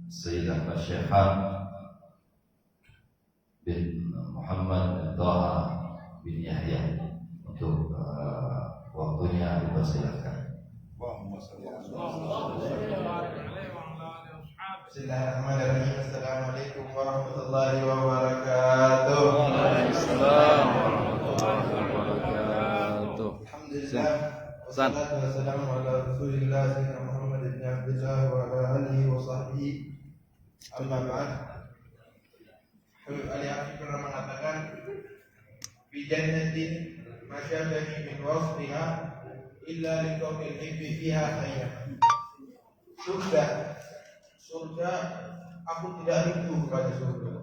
Sayyidah Syekhan bin Muhammad bin Taha bin Yahya untuk waktunya dipersilakan. Bismillahirrahmanirrahim. Assalamualaikum warahmatullahi wabarakatuh. Waalaikumsalam warahmatullahi wabarakatuh. Alhamdulillah. Wassalatu wassalamu ala Rasulillah sayyidina Muhammad bin Abdullah wa ala alihi wa sahbihi. Amma ba'd. Habib Ali Afif pernah mengatakan, "Fi jannatin ma syabani min wasfiha illa liqawmil hibbi fiha khayr." Surga, aku tidak rindu kepada surga.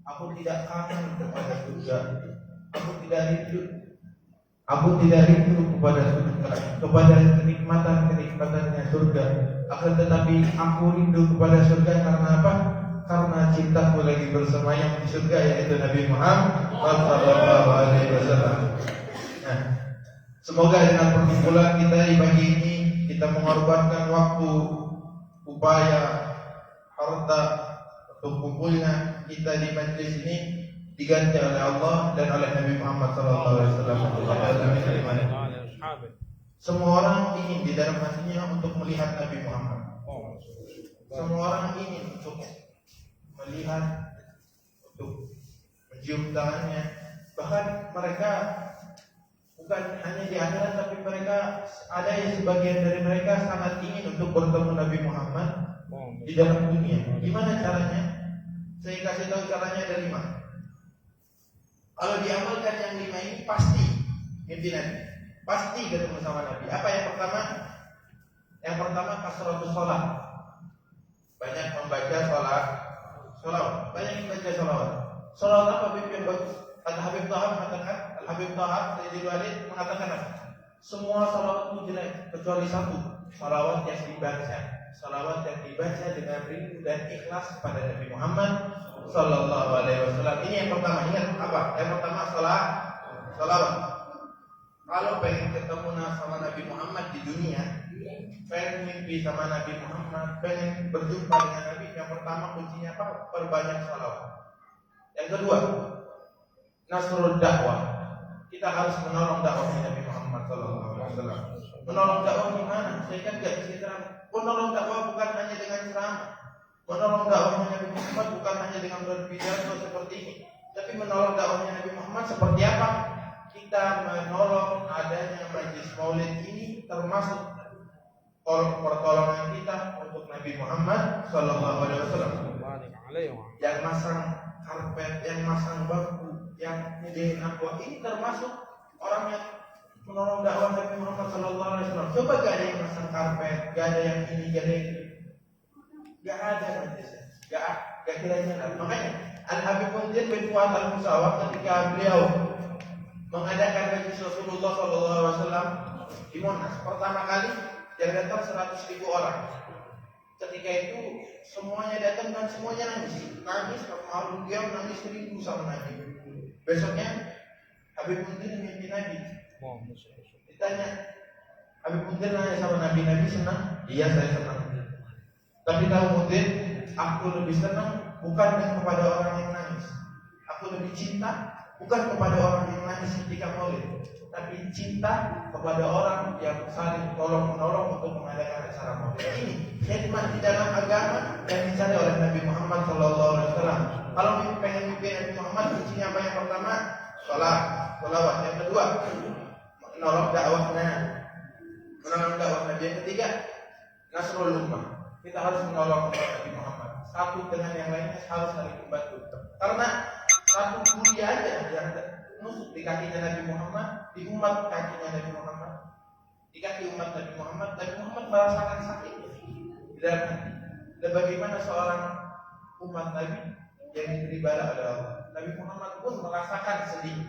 Aku tidak kangen kepada surga. Aku tidak rindu kepada surga, kepada kenikmatan-kenikmatannya surga. Akan tetapi aku rindu kepada surga karena apa? Karena cintaku lagi bersemayam di surga, yaitu Nabi Muhammad sallallahu alaihi wasallam. Nah, semoga dengan perkumpulan kita di pagi ini kita mengorbankan waktu, upaya, harta untuk kumpulnya kita di majlis ini diganti oleh Allah dan oleh Nabi Muhammad SAW. Semua orang ingin di dalam hatinya untuk melihat Nabi Muhammad. Semua orang ingin untuk melihat, untuk mencium tangannya. Bahkan mereka bukan hanya di akhirat, tapi mereka ada yang sebagian dari mereka sangat ingin untuk bertemu Nabi Muhammad di dalam dunia. Gimana caranya? Saya kasih tahu caranya ada 5. Kalau diamalkan yang 5 ini pasti mimpi Nabi, pasti ketemu sama Nabi. Apa yang pertama? Yang pertama kasratus sholat. Banyak membaca sholawat. Banyak membaca sholawat. Sholawat apa mimpi yang bagus? Al-Habib Taha mengatakan, Al-Habib Taha Sayyidil Walid mengatakan apa? Semua sholawat itu jelek kecuali satu, sholawat yang dibaca. Salawat yang dibaca dengan rindu dan ikhlas kepada Nabi Muhammad sallallahu alaihi wasallam. Ini yang pertama. Ingat apa? Yang pertama salawat. Kalau pengen ketemu sama Nabi Muhammad di dunia, pengen mimpi sama Nabi Muhammad, pengen berjumpa dengan Nabi, yang pertama kuncinya apa? Perbanyak salawat. Yang kedua, nasrul dakwah. Kita harus menolong dakwahnya Nabi Muhammad sallallahu alaihi wasallam. Menolong dakwah gimana? Saya kan enggak bisa terang. Menolong dakwah bukan hanya dengan ceramah. Menolong dakwahnya Nabi Muhammad bukan hanya dengan berpidato seperti ini, tapi menolong dakwahnya Nabi Muhammad seperti apa? Kita menolong adanya majlis Maulid ini termasuk pertolongan kita untuk Nabi Muhammad sallallahu alaihi wasallam. Yang masang karpet, yang masang bangku, yang nyediain aqua, ini termasuk orang yang menolong dakwah Nabi Muhammad sallallahu alaihi wasallam. Coba gak ada yang masang karpet, gak ada yang ini, gak ada yang ini. Gak ada majlisnya. Gak kira-kira. Makanya Al-Habib Munzir bin Fuad Al-Musawwar ketika beliau mengadakan majlis Rasulullah sallallahu alaihi wasallam di Monas, pertama kali yang datang 100.000 orang. Ketika itu semuanya datang dan semuanya nangis sama dia menangis rindu sama Nabi. Besoknya Habib Munzir mimpi Nabi. Ditanya, Habib Munzir nanya sama Nabi senang? Iya, saya senang. Tapi tahu Munzir, aku lebih senang bukan kepada orang yang nangis. Aku lebih cinta bukan kepada orang yang nangis ketika maulid, tapi cinta kepada orang yang saling tolong-menolong untuk mengadakan acara maulid. Ini khidmat di dalam agama yang dicari oleh Nabi Muhammad SAW. Kalau pengen mimpi Nabi Muhammad, kuncinya apa? Yang pertama, sholawat. Yang kedua, menolong dakwah Nabi. Yang ketiga, nasrul ummah. Kita harus menolong Nabi Muhammad. Satu dengan yang lainnya harus saling membantu. Karena satu mulia aja yang nusuk di kakinya Nabi Muhammad, di umat kakinya Nabi Muhammad, di kaki umat Nabi Muhammad merasakan sakitnya di dalam hati. Dan bagaimana seorang umat Nabi yang diberi bala oleh Allah, Nabi Muhammad pun merasakan sedih.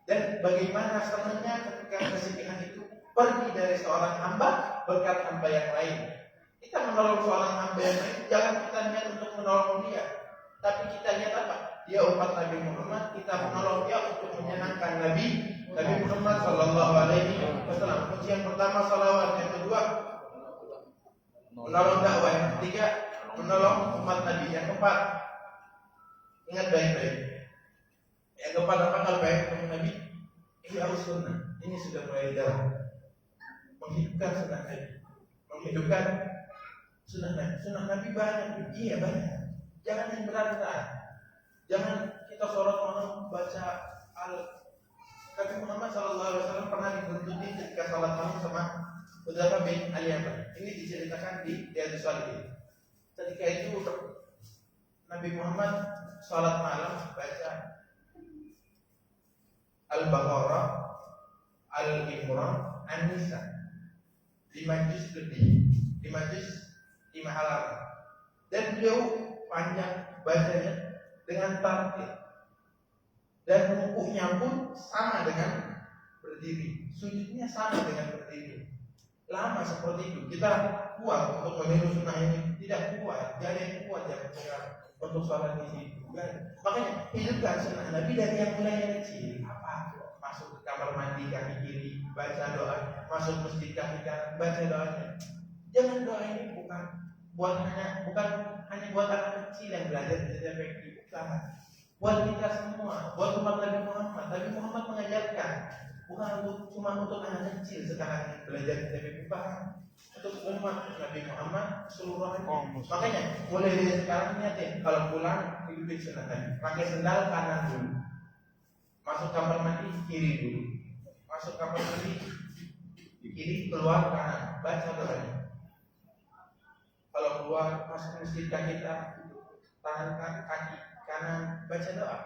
Dan bagaimana senangnya ketika kesedihan itu pergi dari seorang hamba berkat hamba yang lain. Kita menolong seorang hamba yang lain, jangan kita niat untuk menolong dia, tapi kita niat apa? Dia umat Nabi Muhammad, kita menolong dia untuk menyenangkan Nabi Muhammad sallallahu alaihi wasallam. Kunci yang pertama salawat, yang kedua menolong dakwah, yang ketiga menolong umat Nabi. Yang keempat, ingat baik-baik. Yang keempat apa kalau baik ketemu Nabi? Ini harus sunnah. Ini sudah mulai jalan. Menghidupkan sunnah Nabi. Menghidupkan sunnah Nabi. Sunnah Nabi banyak. Iya banyak. Jangan yang berat-berat. Jangan kita sorot malam baca Nabi Muhammad SAW pernah dibuntuti ketika salat malam sama Utsmah bin Al-Yaman. Ini diceritakan di Riyadhus Shalihin. Ketika itu Nabi Muhammad salat malam baca Al-Baqarah, Al-Imran, An-Nisa 5 juz lebih, 5 juz 5 halaman. Dan beliau panjang bacanya dengan tartil. Dan rukuknya pun sama dengan berdiri, sujudnya sama dengan berdiri. Lama seperti itu. Kita kuat untuk meniru sunnah ini? Tidak kuat. Jangan yang kuat yang untuk sholat di situ. Makanya hidupkan sunnah Nabi dari yang mulai kecil. Apa? Masuk ke kamar mandi kaki kiri, baca doa. Masuk masjid kaki kanan, baca doanya. Jangan doa ini bukan hanya buat anak kecil yang belajar di TPQ. Bukan. Buat kita semua, buat umat Nabi Muhammad. Nabi Muhammad mengajarkan, bukan cuma untuk anak kecil sekarang belajar di TPQ, untuk umat Nabi Muhammad seluruhnya. Makanya mulai dari sekarang niatin kalau pulang hidupin sunnah Nabi. Pakai sendal kanan dulu, masuk kamar mandi kiri dulu, masuk kamar mandi kiri, keluar kanan, baca doanya. Kalau keluar masuk masjid kaki tangan kaki kanan, baca doa.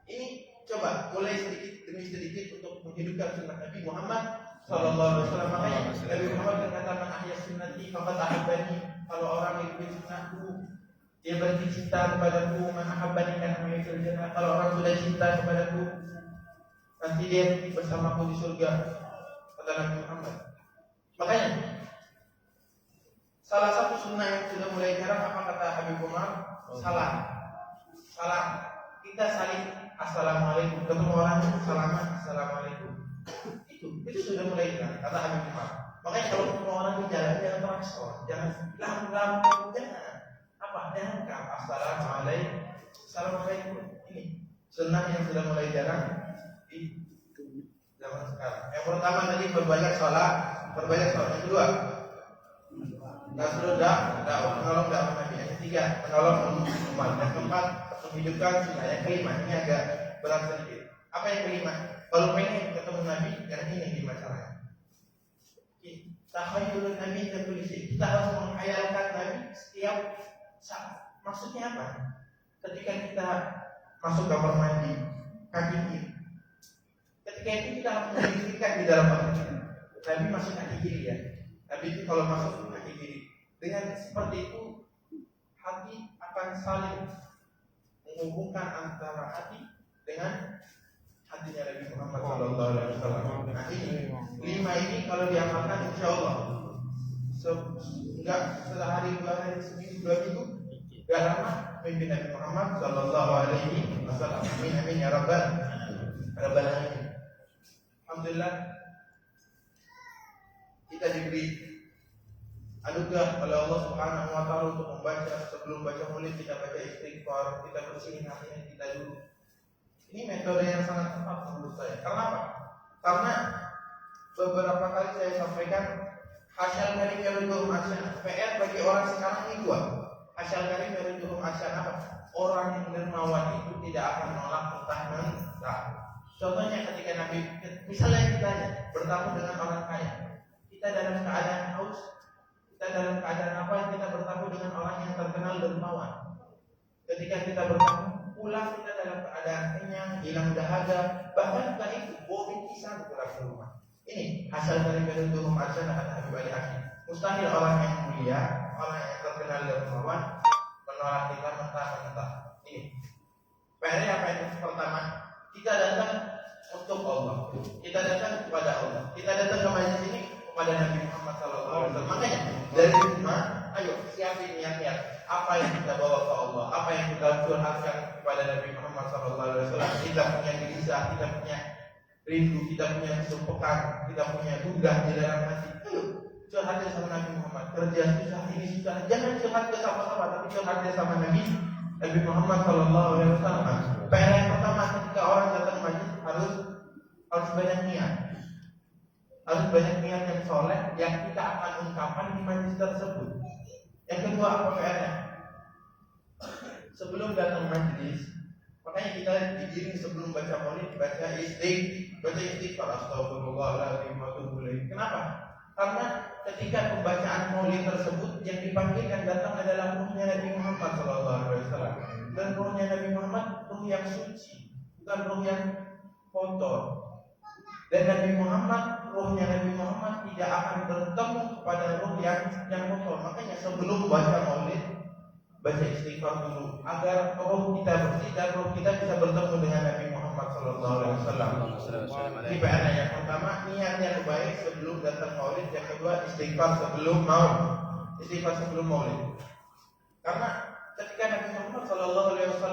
Ini coba mulai sedikit demi sedikit untuk menghidupkan sunnah Nabi Muhammad Sallallahu Alaihi Wasallam. Makanya Nabi Muhammad mengatakan ahya sunnati faqad ahabbani. Kalau orang mengikuti sunnahku, dia berarti cinta kepadaku. Man ahabbani kana ma'il jannah. Kalau orang sudah cinta kepadaku, nanti dia bersamaku di surga, kata Nabi Muhammad. Makanya salah satu sunnah yang sudah mulai jarang apa kata Habib Umar? Salam. Kita saling assalamualaikum. Ketemu orang salaman assalamualaikum. Itu sudah mulai hilang kata Habib Umar. Makanya kalau ketemu orang di jalan jangan terasa, jangan lam, jangan assalamualaikum. Ini sunnah yang sudah mulai jarang di zaman sekarang. Yang pertama tadi berbanyak sholat. Yang kedua, nasrul dakwah, menolong dakwah Nabi. Yang ketiga, menolong umat. Yang keempat, menghidupkan sunnah. Yang kelima, ini agak berat sedikit. Apa yang kelima? Kalau pengen ketemu Nabi, yang ini 5 caranya. Tahayyulun Nabi dan polisi. Kita harus menghayalkan Nabi setiap saat. Maksudnya apa? Ketika kita masuk kamar mandi, kaki kiri. Ketika itu kita harus memikirkan di dalam hati. Nabi masuk kaki kiri ya. Nabi itu kalau masuk kaki kiri. Dengan seperti itu, hati akan saling menghubungkan antara hati dengan hatinya Nabi Muhammad Sallallahu Alaihi Wasallam. Nah ini 5 ini kalau diamalkan insya Allah enggak sehari 2 hari seminggu 2 minggu enggak lama pimpin Nabi Muhammad Sallallahu Alaihi Wasallam. Amin ya Rabbal Alamin. Alhamdulillah kita diberi anugerah oleh Allah Subhanahu Wa Taala untuk membaca. Sebelum baca Maulid kita baca istighfar, kita bersihin hatinya kita dulu. Ini metode yang sangat tepat menurut saya. Karena apa? Karena beberapa kali saya sampaikan hasyal karim yaruduhum asyan. PR bagi orang sekarang ini 2. Hasyal karim yaruduhum asyan apa? Orang yang dermawan itu tidak akan menolak mentah-mentah. Contohnya ketika Nabi, misalnya kita bertamu dengan orang kaya, kita dalam keadaan haus, kita dalam keadaan apa? Kita bertamu dengan orang yang terkenal dermawan. Ketika kita bertamu pulang kita dalam keadaan kenyang, hilang dahaga, bahkan bukan itu, bawa pisang pulang ke rumah. Ini hasil dari beruntung aja kata Habib Ali Hakim. Mustahil orang yang mulia, orang yang terkenal dermawan menolak kita mentah-mentah. Ini PR-nya apa itu? Pertama, kita datang untuk Allah, kita datang kepada Allah, kita datang ke majelis ini kepada Nabi Muhammad SAW. Makanya dari rumah, ayo siapin niat-niat. Apa yang kita bawa ke Allah, apa yang kita curhatkan kepada Nabi Muhammad SAW. Kita punya gelisah, kita punya rindu, kita punya kesumpekan, kita punya gugah di dalam hati. curhat dia sama Nabi Muhammad, kerja susah ini susah, jangan curhat ke sama-sama, tapi curhat dia sama Nabi Muhammad Sallallahu Alaihi Wasallam. PR yang pertama ketika orang datang majlis harus banyak niat, harus banyak niat yang soleh yang kita akan ungkapkan di majlis tersebut. Yang kedua apa PR-nya? Sebelum datang majlis, makanya kita digiring sebelum baca maulid, baca istighfar, astagfirullahaladzim wa atubu ilaih. Kenapa? Karena ketika pembacaan maulid tersebut yang dipanggilkan datang adalah ruhnya Nabi Muhammad SAW. Dan ruhnya Nabi Muhammad ruh yang suci, bukan ruh yang kotor. Dan ruhnya Nabi Muhammad tidak akan bertemu kepada ruh yang kotor. Makanya sebelum baca maulid, baca istighfar dulu agar roh kita bersih dan roh kita bisa bertemu dengan Nabi Muhammad SAW. Ini PR yang pertama, niat yang baik sebelum datang maulid. Yang kedua, istighfar sebelum maulid. Karena ketika Nabi Muhammad SAW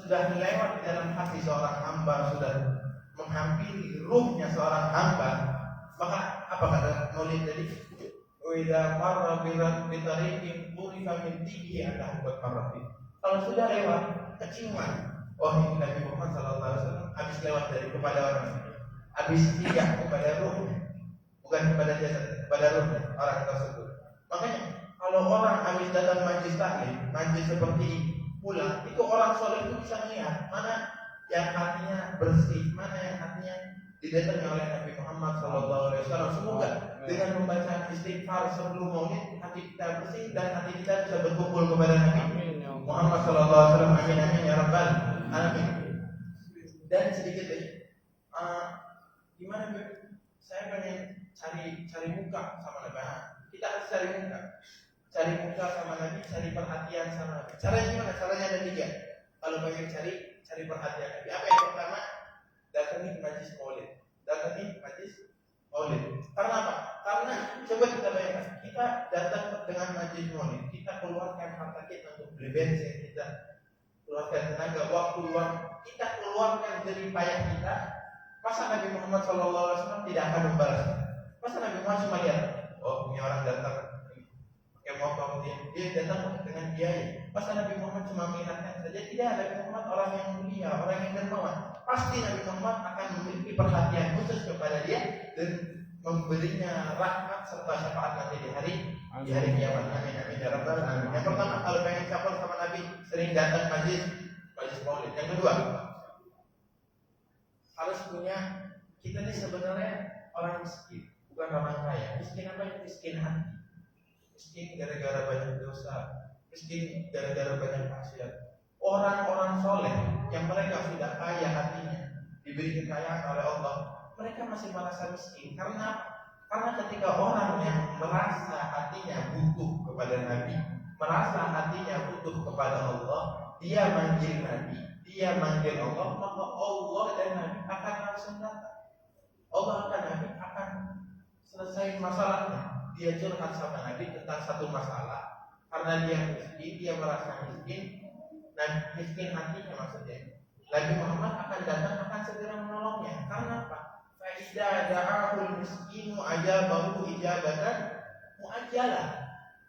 sudah lewat di dalam hati seorang hamba, sudah menghampiri ruhnya seorang hamba, maka apa kata maulid tadi? Wida marra bitariqin turifa min tihi ada buat marrafi. Kalau sudah lewat keciuman, oh ini Nabi Muhammad SAW habis lewat dari kepada orang, habis singgah kepada ruhnya, bukan kepada jasad, kepada ruhnya orang tersebut. Makanya kalau orang habis datang majlis taklim, majlis seperti ini, pulang, itu orang soleh itu bisa melihat mana yang hatinya bersih, mana yang hatinya didatangi oleh Nabi Muhammad SAW. Semoga dengan membaca istighfar sebelum maulid hati kita bersih dan hati kita bisa berkumpul kepada Nabi Muhammad SAW. Amin amin ya rabbal alamin. Dan sedikit lagi, gimana Bu? Saya pengen cari muka sama Nabi. Kita harus cari muka sama Nabi, cari perhatian sama Nabi. Caranya gimana? Caranya ada 3. Kalau pengen cari perhatian Nabi, apa yang pertama? Datangi majlis maulid. Karena apa? Karena coba kita bayangkan, kita datang dengan majlis maulid, kita keluarkan harta kita untuk beli bensin, kita keluarkan tenaga, waktu luang, kita keluarkan jerih payah kita. Masa Nabi Muhammad SAW tidak akan membalas? Masa Nabi Muhammad cuma lihat, oh ini orang datang pakai motor, dia datang dengan biaya. Masa Nabi Muhammad cuma melihatkan saja? Tidak, Nabi Muhammad orang yang mulia, orang yang dermawan. Pasti Nabi Muhammad akan memiliki perhatian khusus kepada dia dan memberinya rahmat serta syafaat nanti di hari kiamat. Amin amin ya rabbal alamin. Yang pertama, kalau pengen capur sama Nabi, sering datang majlis maulid. Yang kedua, harus punya, kita ini sebenarnya orang miskin, bukan orang kaya. Miskin apa? Miskin hati. Miskin gara-gara banyak dosa, miskin gara-gara banyak maksiat. Orang-orang soleh yang mereka sudah kaya hatinya, diberi kekayaan oleh Allah, mereka masih merasa miskin. Karena ketika orang yang merasa hatinya butuh kepada Nabi, merasa hatinya butuh kepada Allah, dia manggil Nabi, dia manggil Allah, maka Allah dan Nabi akan langsung datang. Allah Nabi akan selesai masalahnya. Dia curhat sama Nabi tentang satu masalah, karena dia miskin, dia merasa miskin. Dan miskin hatinya maksudnya, Nabi Muhammad akan datang, akan segera menolongnya. Karena apa? Faidah da'ahul miskinu ajabahu ijabatan mu'ajjalah.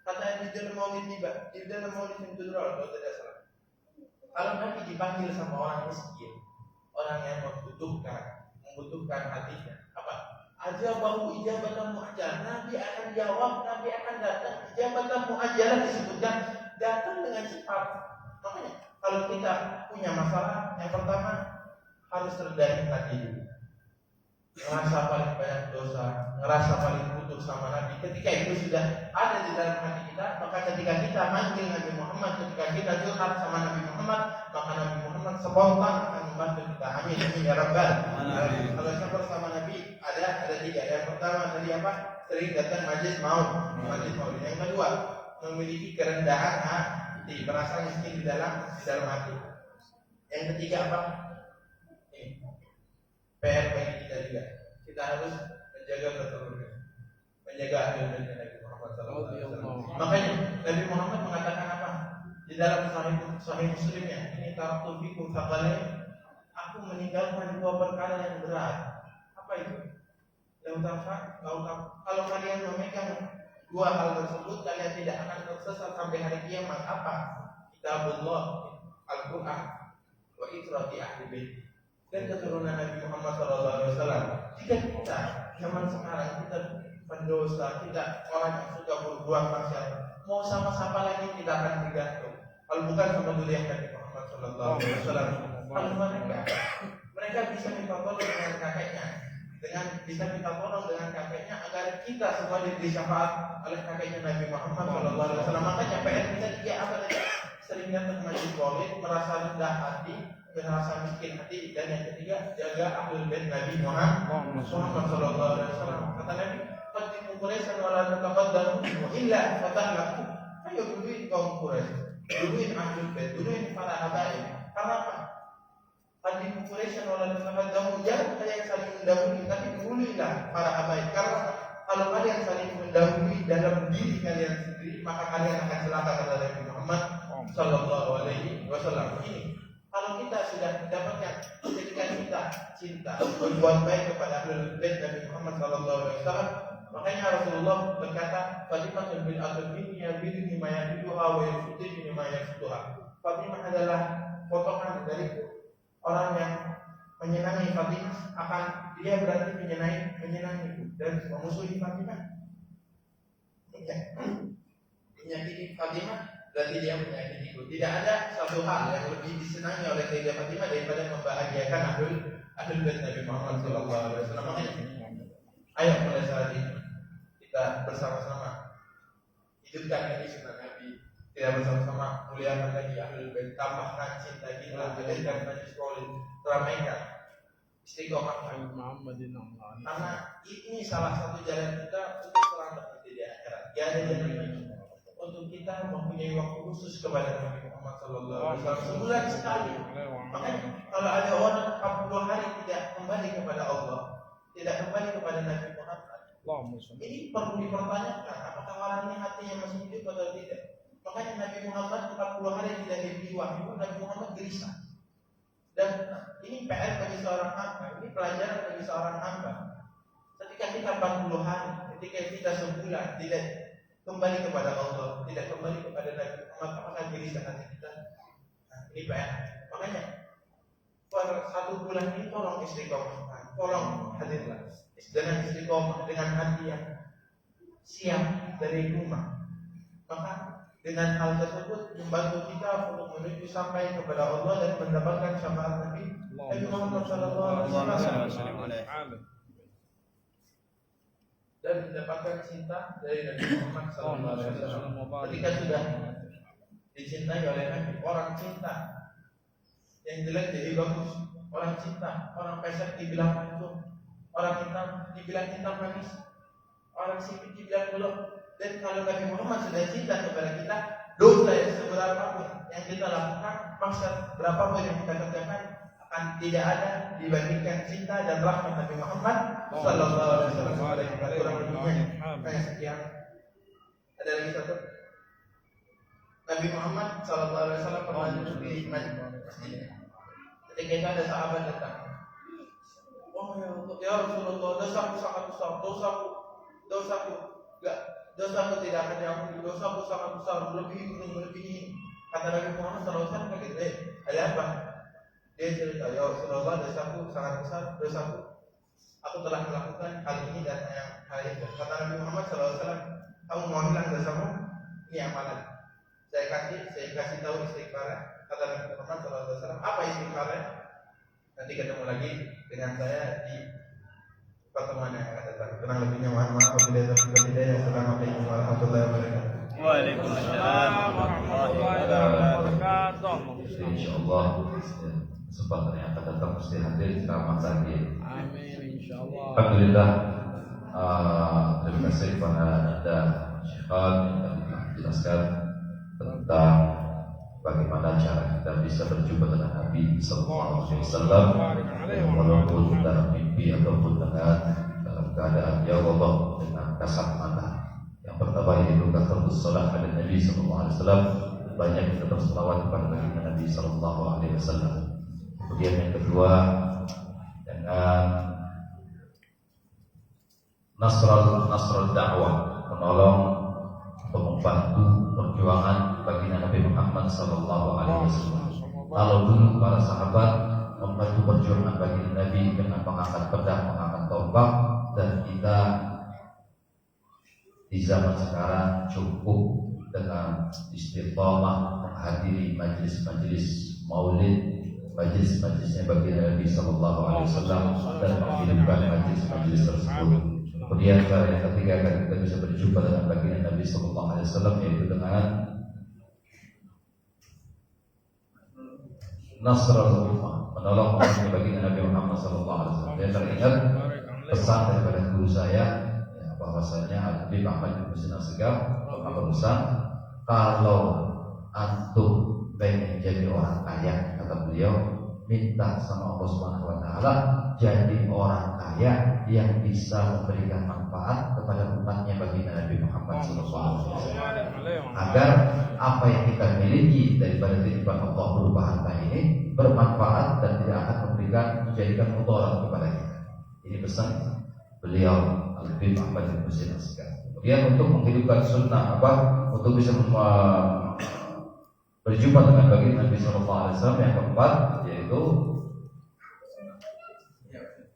Kata di dalam maulid yang tudral, kalau tidak salah. Kalau Nabi dipanggil sama orang miskin, orang yang membutuhkan hatinya, apa? Ajabahu ijabatan mu'ajjalah. Nabi akan jawab, Nabi akan datang. Ijabatan mu'ajjalah disebutkan datang dengan cepat. Makanya kalau kita punya masalah, yang pertama harus rendahin hati dulu. Ngerasa paling banyak dosa, ngerasa paling butuh sama Nabi. Ketika itu sudah ada di dalam hati kita, maka ketika kita manggil Nabi Muhammad, ketika kita curhat sama Nabi Muhammad, maka Nabi Muhammad spontan akan membantu kita. Amin amin ya rabbal alamin. Kalau sabar sama Nabi ada 3. Yang pertama tadi apa? Sering datang majlis maulid. Yang kedua, memiliki kerendahan hati, merasa miskin di dalam hati. Yang ketiga apa? Ini PR bagi kita juga. Kita harus menjaga keturunan, menjaga ajaran Nabi Muhammad SAW. Makanya Nabi Muhammad mengatakan apa? Di dalam Sahih Muslimnya, ini taraktu fikum tsaqalain, aku meninggalkan 2 perkara yang berat. Apa itu? Kalau kalian memegang dua hal tersebut kalian tidak akan tersesat sampai hari kiamat. Apa? Kitabullah, Al-Quran, wa itrati ahli bait, dan keturunan Nabi Muhammad SAW. Jika kita zaman sekarang kita pendosa, kita orang yang sudah berbuat maksiat, mau sama siapa lagi kita akan tergantung. Kalau bukan sama dunia Nabi Muhammad SAW. Kalau mereka bisa minta tolong dengan kakeknya, bisa minta tolong dengan kakeknya agar kita semua diberi syafaat oleh kakeknya Nabi Muhammad SAW. Makanya PR kita dia apa tadi? Sering datang majlis maulid, merasa rendah hati, merasa miskin hati, dan yang ketiga jaga ahlul bait Nabi Muhammad SAW. Kata Nabi, "Qaddimu Quraisyan wa la tataqaddamu illa fatahlahu." Ayo duluin kaum Quraisy, duluin ahlul bait, duluin para habaib. Karena apa? Qaddimu Quraisyan wa la tataqaddamu, jangan kalian saling mendahului, tapi duluilah para habaib. Karena kalau kalian saling mendahului dalam diri kalian sendiri, maka kalian akan celaka, kata Nabi Muhammad Sallallahu Alaihi Wasallam. Ini kalau kita sudah mendapatkan ketika kita cinta berbuat baik kepada ahlul bait Nabi Muhammad Sallallahu Alaihi Wasallam, makanya Rasulullah berkata, "Fatimah bin Al-Bin yabini ma yabiduha wa yafutini ma yafutuha." Fatimah adalah potongan dari orang yang menyenangi Fatimah, akan dia berarti menyenangi dan memusuhi Fatimah. Menyakiti Fatimah berarti dia menyakitiku. Tidak ada satu hal yang lebih disenangi oleh Sayyidah Fatimah daripada membahagiakan ahlul bait Nabi Muhammad SAW. Makanya, ayo mulai saat ini kita bersama-sama hidupkan lagi sunnah Nabi, kita bersama-sama muliakan lagi ahlul bait, tambahkan cinta kita, hadirkan majlis maulid, ramaikan istiqomah karena ini salah satu jalan kita untuk selamat nanti di akhirat. Tidak ada jalan lain untuk kita mempunyai waktu khusus kepada Nabi Muhammad SAW sebulan sekali. Makanya kalau ada orang 40 hari tidak kembali kepada Allah, tidak kembali kepada Nabi Muhammad, ini perlu dipertanyakan apakah orang ini hatinya masih hidup atau tidak. Makanya Nabi Muhammad 40 hari tidak diberi wahyu, Nabi Muhammad gelisah. Dan ini PR bagi seorang hamba, ini pelajaran bagi seorang hamba. Ketika kita 40 hari, ketika kita sebulan tidak kembali kepada Allah, tidak kembali kepada Nabi Muhammad, apakah gelisah hati kita? Nah, ini PR. Makanya per 1 bulan ini tolong istiqomah, tolong hadirlah dengan istiqomah, dengan hati yang siap dari rumah. Maka dengan hal tersebut membantu kita untuk menuju sampai kepada Allah dan mendapatkan syafaat Nabi Muhammad SAW dan mendapatkan cinta dari Nabi Muhammad SAW. Ketika sudah dicintai oleh Nabi, orang cinta yang jelek jadi bagus, orang cinta, orang pesek dibilang mancung, orang hitam dibilang hitam manis, orang sipit dibilang belum. Dan kalau Nabi Muhammad sudah cinta kepada kita, dosa yang seberapapun yang kita lakukan, maksud berapapun yang kita kerjakan akan tidak ada dibandingkan cinta dan rahmat Nabi Muhammad Sallallahu Alaihi Wasallam. Kurang lebihnya sekian. Ada lagi satu. Nabi Muhammad Sallallahu Alaihi Wasallam pernah duduk di masjid. Ketika itu ada sahabat datang. Oh ya Rasulullah, dosaku sangat besar, dosaku dosaku tidak akan diampuni, dosaku sangat besar, melebihi. Kata Nabi Muhammad SAW kaget, ada apa? Dia cerita, ya Rasulullah, dosaku sangat besar, aku telah melakukan hal ini dan hal itu. Kata Nabi Muhammad SAW, kamu mau hilang dosamu? Ini amalan. Saya kasih tahu istighfar. Kata Nabi Muhammad SAW, apa istighfar? Nanti ketemu lagi dengan saya di pertemuan yang akan datang. Kurang lebihnya mohon maaf apabila terlalu tidak. Assalamualaikum warahmatullahi wabarakatuh. Waalaikumsalam warahmatullahi wabarakatuh. Insyaallah kesempatan yang akan datang mesti hadir ceramah lagi. Amin insyaallah. Alhamdulillah. Terima kasih kepada Anda Syekhan yang telah menjelaskan tentang bagaimana cara kita bisa berjumpa dengan Nabi Sallallahu Alaihi Wasallam, walaupun dalam mimpi ataupun dalam keadaan ya Allah dengan kasat mata. Yang pertama yaitu kasratus salat pada Nabi Sallallahu Alaihi Wasallam, banyak kita berselawat kepada Nabi Sallallahu Alaihi Wasallam. Kemudian yang kedua dengan nasrul dakwah, menolong untuk membantu perjuangan baginda Nabi Muhammad sallallahu alaihi wasallam. Kalau dulu para sahabat membantu perjuangan baginda Nabi dengan mengangkat pedang, mengangkat tombak, dan kita di zaman sekarang cukup dengan istiqomah menghadiri majelis-majelis maulid, majelis-majelisnya baginda Nabi sallallahu alaihi wasallam, dan menghidupkan majelis-majelis tersebut. Kemudian cara yang ketiga agar kita bisa berjumpa dengan baginda Nabi sallallahu alaihi wasallam, yaitu dengan nasrul ummah, menolong umatnya baginda Nabi Muhammad sallallahu alaihi wasallam. Saya teringat pesan daripada guru saya, bahwasanya Habib Ahmad bin Husain Assegaf pernah berpesan, kalau antum pengen jadi orang kaya, kata beliau, minta sama Allah Subhanahu wa taala jadi orang kaya yang bisa memberikan manfaat kepada umatnya baginda Nabi Muhammad sallallahu alaihi wasallam, agar apa yang kita miliki daripada titipan Allah berupa harta ini bermanfaat dan tidak akan menjadikan mudarat kepada kita. Ini pesan beliau Habib Ahmad bin Husain Assegaf. Kemudian untuk menghidupkan sunnah untuk bisa berjumpa dengan baginda Nabi sallallahu alaihi wasallam, yang keempat yaitu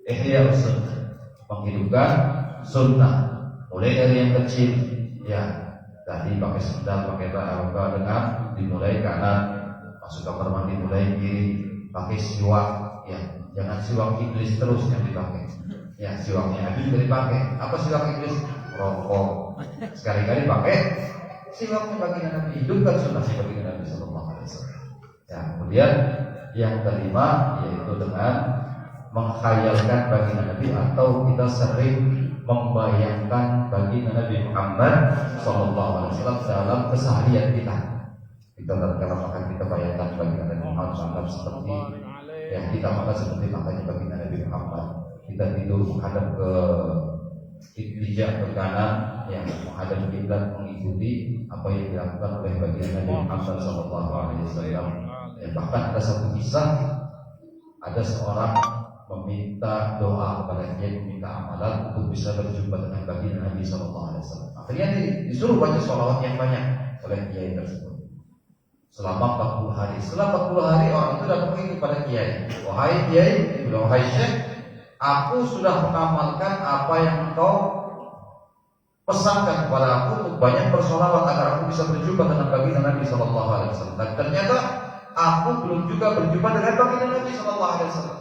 ihya sunnah, menghidupkan sunnah, mulai dari yang kecil, ya tadi pakai sendal, pakai dengan dimulai kanan, masuk kamar mandi mulai kiri, pakai siwak, ya jangan siwak iblis terus yang dipakai, ya siwaknya Nabi juga dipakai. Apa siwak iblis? Rokok. Sekali-kali pakai siwaknya baginda Nabi, hidupkan sunnah baginda Nabi sallallahu alaihi wasallam. Ya, kemudian yang kelima yaitu dengan menghayalkan baginda Nabi, atau kita sering membayangkan baginda Nabi Muhammad sallallahu alaihi wasallam dalam keseharian kita. Kita tatkala makan kita bayangkan baginda Nabi Muhammad sallallahu seperti yang kita makan, seperti makannya baginda Nabi Muhammad. Kita tidur menghadap ke Ittijah ke kanan, yang menghadap kiblat, mengikuti apa yang dilakukan oleh baginda Nabi Muhammad sallallahu alaihi wasallam. Bahkan ada satu kisah, ada seorang meminta doa kepada dia, meminta amalan untuk bisa berjumpa dengan baginda Nabi sallallahu alaihi wasallam. Akhirnya disuruh baca sholawat yang banyak oleh kiai tersebut selama 40 hari. Setelah 40 hari orang itu datang kepada kiai, wahai kiai, wahai syekh, aku sudah mengamalkan apa yang engkau pesankan kepada aku untuk banyak bersolawat agar aku bisa berjumpa dengan baginda Nabi sallallahu alaihi wasallam. Dan ternyata aku belum juga berjumpa dengan baginda Nabi sallallahu alaihi wasallam.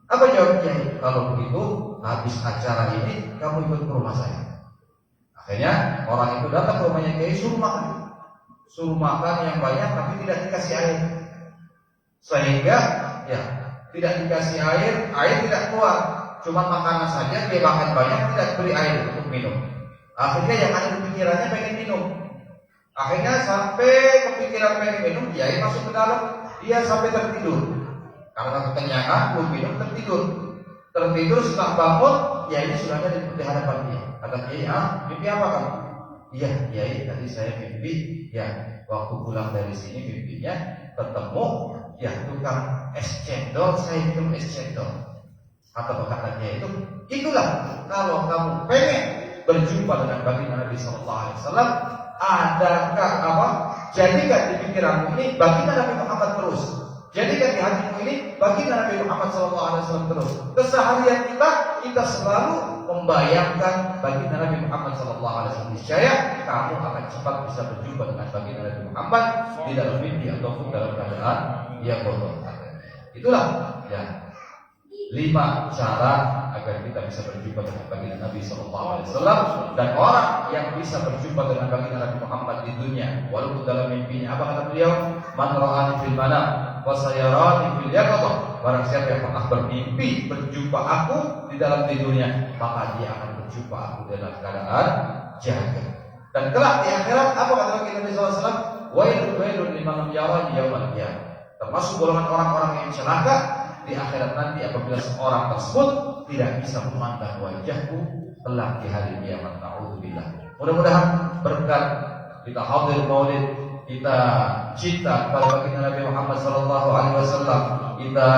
Apa jawabnya? Kalau begitu, habis acara ini kamu ikut ke rumah saya. Akhirnya orang itu datang ke rumahnya kiai, suruh makan yang banyak, tapi tidak dikasih air. Sehingga ya tidak dikasih air tidak keluar. Cuma makanan saja, dia makan banyak, tidak beri air untuk minum. Akhirnya yang ada di pikirannya pengen minum. Akhirnya sampai kepikiran pengen minum, dia masuk ke dalam, dia sampai tertidur. Karena kekenyangan, belum minum, tertidur. Setelah bangun, ya ini sudah ada di hadapan dia. Kata dia, mimpi apa kamu? Iya, Kiai, tadi saya mimpi, ya waktu pulang dari sini mimpinya ketemu ya tukang es cendol, saya minum es cendol. Atau katanya itulah kalau kamu pengen berjumpa dengan baginda Nabi sallallahu alaihi wasallam, adakah jadikan di pikiranmu ini baginda Nabi Muhammad terus. Jadikan di hatimu ini baginda Nabi Muhammad sallallahu alaihi wasallam terus. Keseharian kita selalu membayangkan baginda Nabi Muhammad sallallahu alaihi wasallam. Niscaya kamu akan cepat bisa berjumpa dengan baginda Nabi Muhammad di dalam mimpi ataupun dalam keadaan yang bodoh. Itulah ya 5 cara agar kita bisa berjumpa dengan baginda Nabi sallallahu alaihi wasallam. Dan orang yang bisa berjumpa dengan baginda Nabi Muhammad di dunia walaupun dalam mimpinya, apa kata beliau? Man ra'ani fil manam wa sayarani fil yaqظah. Barang siapa yang pernah bermimpi berjumpa aku di dalam tidurnya, maka dia akan berjumpa aku dalam keadaan jaga. Dan kelak di akhirat, apa kata baginda Nabi sallallahu alaihi wasallam? Wailun liman lam yarani yaumal qiyamah. Termasuk golongan orang-orang yang celaka di akhirat nanti apabila seorang tersebut tidak bisa memandang wajahku kelak di hari kiamat. Na'udzubillah. Mudah-mudahan berkat kita hadir maulid, kita cinta kepada baginda Nabi Muhammad sallallahu alaihi wasallam, kita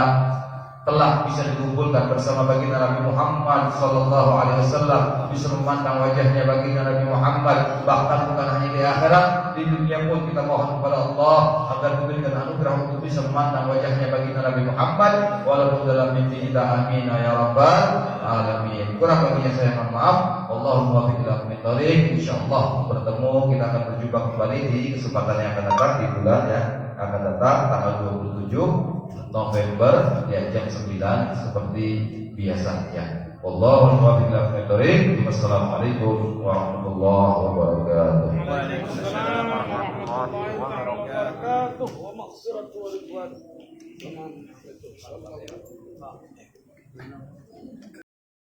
telah bisa dikumpulkan bersama baginda Nabi Muhammad sallallahu alaihi wasallam, bisa memandang wajahnya baginda Nabi Muhammad, bahkan bukan hanya di akhirat, di dunia pun kita mohon kepada Allah agar memberikan anugerah untuk bisa memandang wajahnya baginda Nabi Muhammad walaupun dalam mimpi kita. Amin ya rabbal alamin. Kurang lebihnya saya mohon maaf. Allahumma billahi min thariq. Insyaallah bertemu, kita akan berjumpa kembali di kesempatan yang akan datang di bulan yang akan datang tanggal 27 November ya, jam 9 seperti biasanya. Wallahu a'lam. Wassalamualaikum warahmatullahi wabarakatuh. Waalaikumsalam warahmatullahi wabarakatuh. Wa maghfiratu wa ridwan.